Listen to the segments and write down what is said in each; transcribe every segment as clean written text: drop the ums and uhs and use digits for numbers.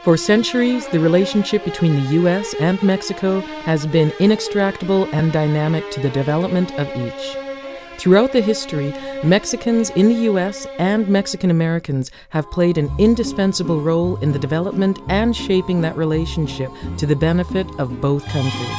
For centuries, the relationship between the U.S. and Mexico has been inextricable and dynamic to the development of each. Throughout the history, Mexicans in the U.S. and Mexican Americans have played an indispensable role in the development and shaping that relationship to the benefit of both countries.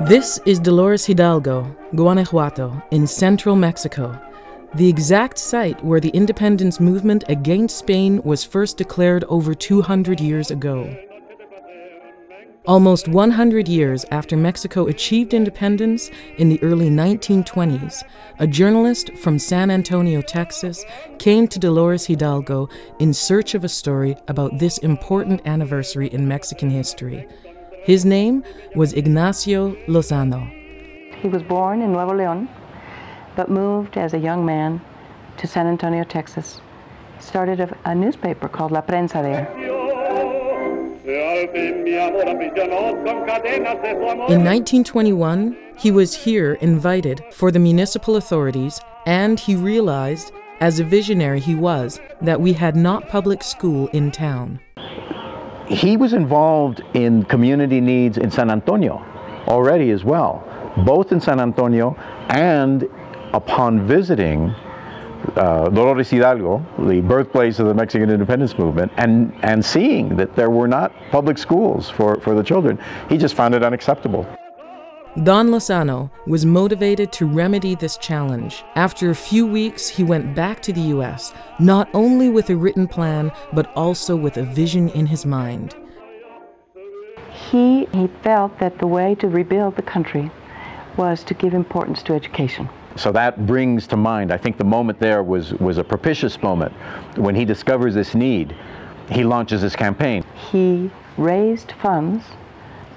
This is Dolores Hidalgo, Guanajuato, in central Mexico, the exact site where the independence movement against Spain was first declared over 200 years ago. Almost 100 years after Mexico achieved independence in the early 1920s, a journalist from San Antonio, Texas, came to Dolores Hidalgo in search of a story about this important anniversary in Mexican history. His name was Ignacio Lozano. He was born in Nuevo León, but moved as a young man to San Antonio, Texas. He started a newspaper called La Prensa there. In 1921, he was here invited for the municipal authorities, and he realized, as a visionary he was, that we had not public school in town. He was involved in community needs in San Antonio already as well, both in San Antonio and upon visiting Dolores Hidalgo, the birthplace of the Mexican independence movement, and seeing that there were not public schools for the children, he just found it unacceptable. Don Lozano was motivated to remedy this challenge. After a few weeks, he went back to the U.S., not only with a written plan, but also with a vision in his mind. He felt that the way to rebuild the country was to give importance to education. So that brings to mind, I think the moment there was a propitious moment. When he discovers this need, he launches his campaign. He raised funds.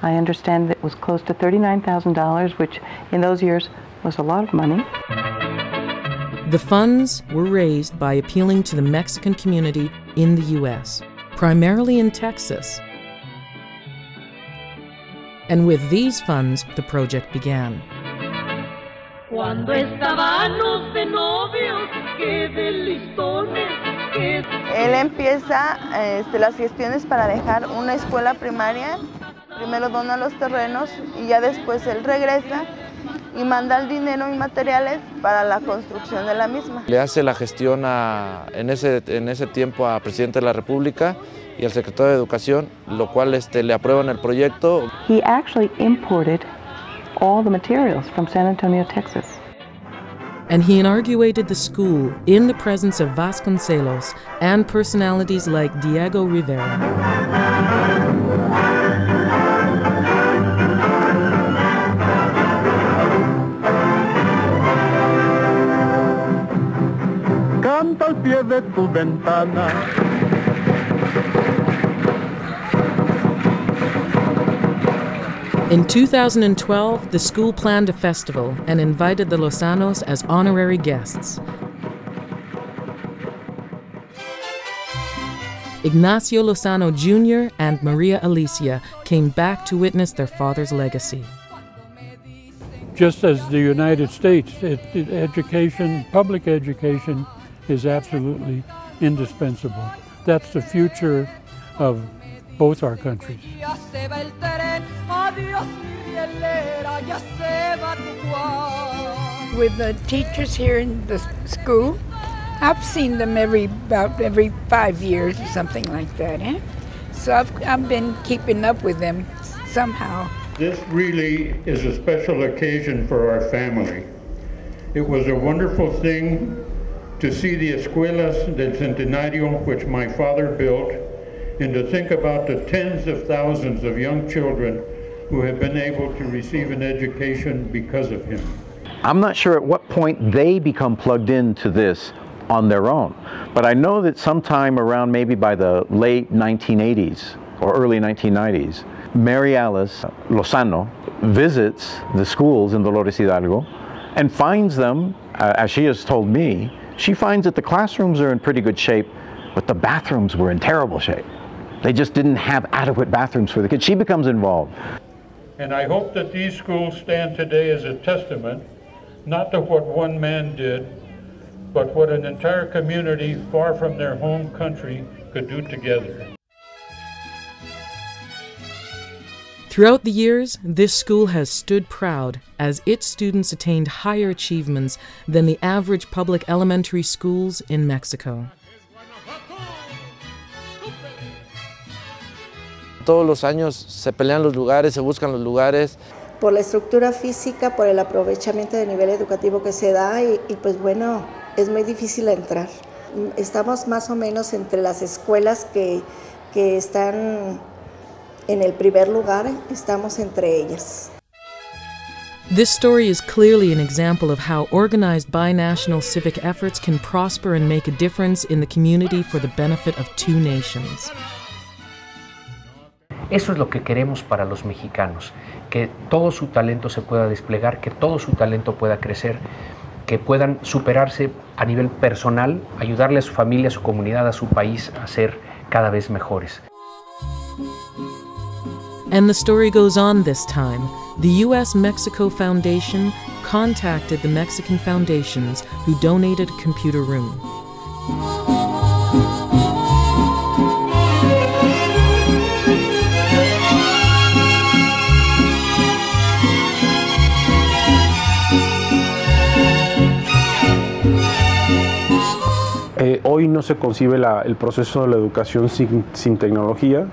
I understand that it was close to $39,000, which in those years was a lot of money. The funds were raised by appealing to the Mexican community in the U.S., primarily in Texas. And with these funds, the project began. Él empieza las gestiones para dejar una escuela primaria. Primero dona los terrenos y ya después él regresa y manda el dinero y materiales para la construcción de la misma. Le hace la gestión en ese tiempo al presidente de la República y al secretario de Educación, lo cual le aprueban el proyecto. He actually imported all the materials from San Antonio, Texas. And he inaugurated the school in the presence of Vasconcelos and personalities like Diego Rivera. Canta al pie de tu ventana. In 2012, the school planned a festival and invited the Lozanos as honorary guests. Ignacio Lozano Jr. and Maria Alicia came back to witness their father's legacy. Just as the United States, education, public education, is absolutely indispensable. That's the future of both our countries. With the teachers here in the school, I've seen them about every 5 years or something like that. So I've been keeping up with them somehow. This really is a special occasion for our family. It was a wonderful thing to see the escuelas del Centenario, which my father built, and to think about the tens of thousands of young children who have been able to receive an education because of him. I'm not sure at what point they become plugged into this on their own. But I know that sometime around maybe by the late 1980s or early 1990s, Mary Alice Lozano visits the schools in Dolores Hidalgo and finds them, as she has told me, she finds that the classrooms are in pretty good shape, but the bathrooms were in terrible shape. They just didn't have adequate bathrooms for the kids. She becomes involved. And I hope that these schools stand today as a testament, not to what one man did, but what an entire community far from their home country could do together. Throughout the years, this school has stood proud as its students attained higher achievements than the average public elementary schools in Mexico. Todos los años se pelean los lugares, se buscan los lugares. Por la estructura física, por el aprovechamiento del nivel educativo que se da y pues bueno, es muy difícil entrar. Estamos más o menos entre las escuelas que están en el primer lugar, estamos entre ellas. This story is clearly an example of how organized binational civic efforts can prosper and make a difference in the community for the benefit of two nations. Eso es lo que queremos para los mexicanos, que todo su talento se pueda desplegar, que todo su talento pueda crecer, que puedan superarse a nivel personal, ayudarle a su familia, a su comunidad, a su país a ser cada vez mejores. And the story goes on this time. The U.S.-Mexico Foundation contacted the Mexican foundations who donated a computer room. Hoy no se concibe el proceso de la educación sin tecnología.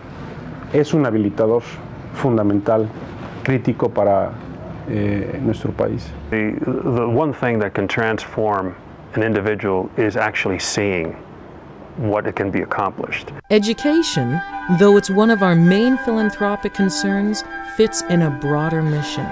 Es un habilitador fundamental, crítico para nuestro país. The one thing that can transform an individual is actually seeing what it can be accomplished. Education, though it's one of our main philanthropic concerns, fits in a broader mission.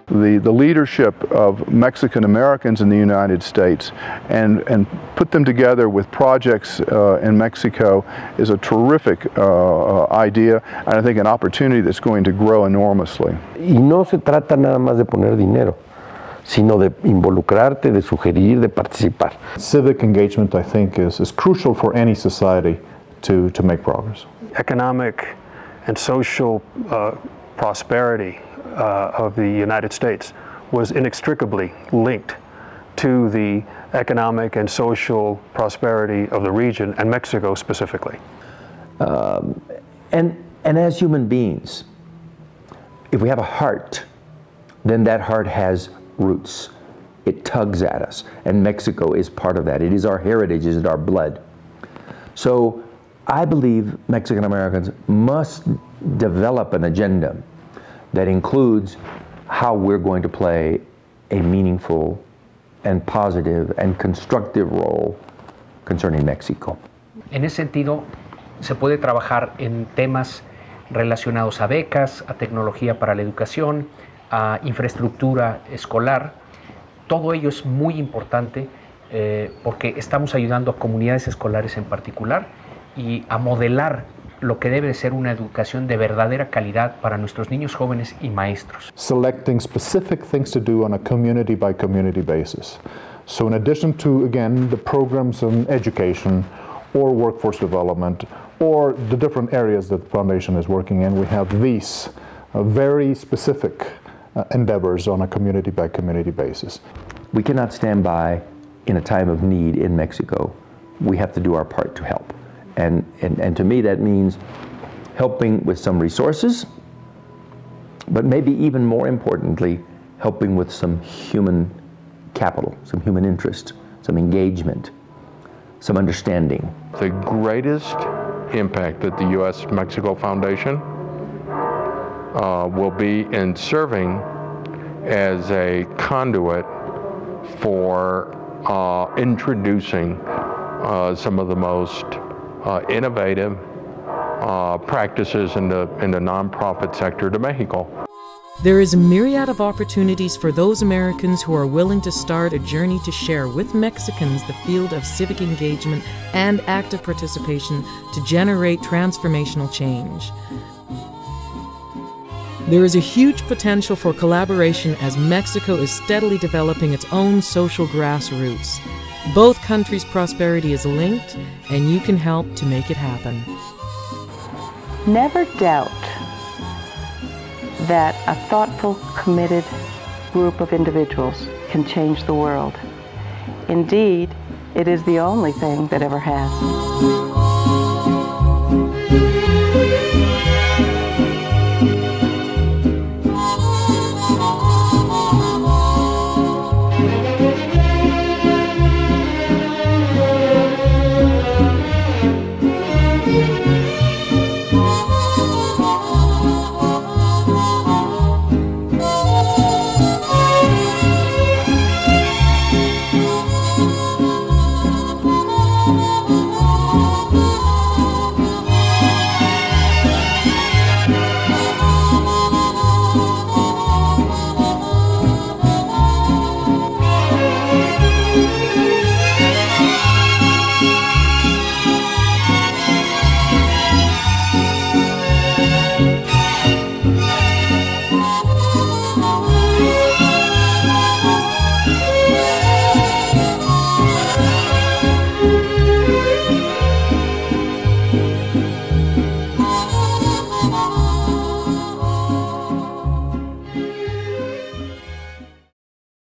The leadership of Mexican Americans in the United States and put them together with projects in Mexico is a terrific idea, and I think an opportunity that's going to grow enormously. Y no se trata nada más de poner dinero, sino de involucrarte, de sugerir, de participar. Civic engagement, I think, is crucial for any society to make progress. Economic and social prosperity of the United States was inextricably linked to the economic and social prosperity of the region and Mexico specifically. And as human beings, if we have a heart, then that heart has roots. It tugs at us, and Mexico is part of that. It is our heritage, it is our blood. So I believe Mexican Americans must develop an agenda that includes how we're going to play a meaningful and positive and constructive role concerning Mexico. En ese sentido, se puede trabajar en temas relacionados a becas, a tecnología para la educación, a infraestructura escolar. Todo ello es muy importante porque estamos ayudando a comunidades escolares en particular y a modelar lo que debe de ser una educación de verdadera calidad para nuestros niños jóvenes y maestros. Selecting specific things to do on a community by community basis. So in addition to, again, the programs on education or workforce development or the different areas that the foundation is working in, we have these very specific endeavors on a community by community basis. We cannot stand by in a time of need in Mexico. We have to do our part to help. And to me that means helping with some resources, but maybe even more importantly, helping with some human capital, some human interest, some engagement, some understanding. The greatest impact that the U.S.-Mexico Foundation will be in serving as a conduit for introducing some of the most innovative practices in the nonprofit sector to Mexico. There is a myriad of opportunities for those Americans who are willing to start a journey to share with Mexicans the field of civic engagement and active participation to generate transformational change. There is a huge potential for collaboration as Mexico is steadily developing its own social grassroots. Both countries' prosperity is linked, and you can help to make it happen. Never doubt that a thoughtful, committed group of individuals can change the world. Indeed, it is the only thing that ever has.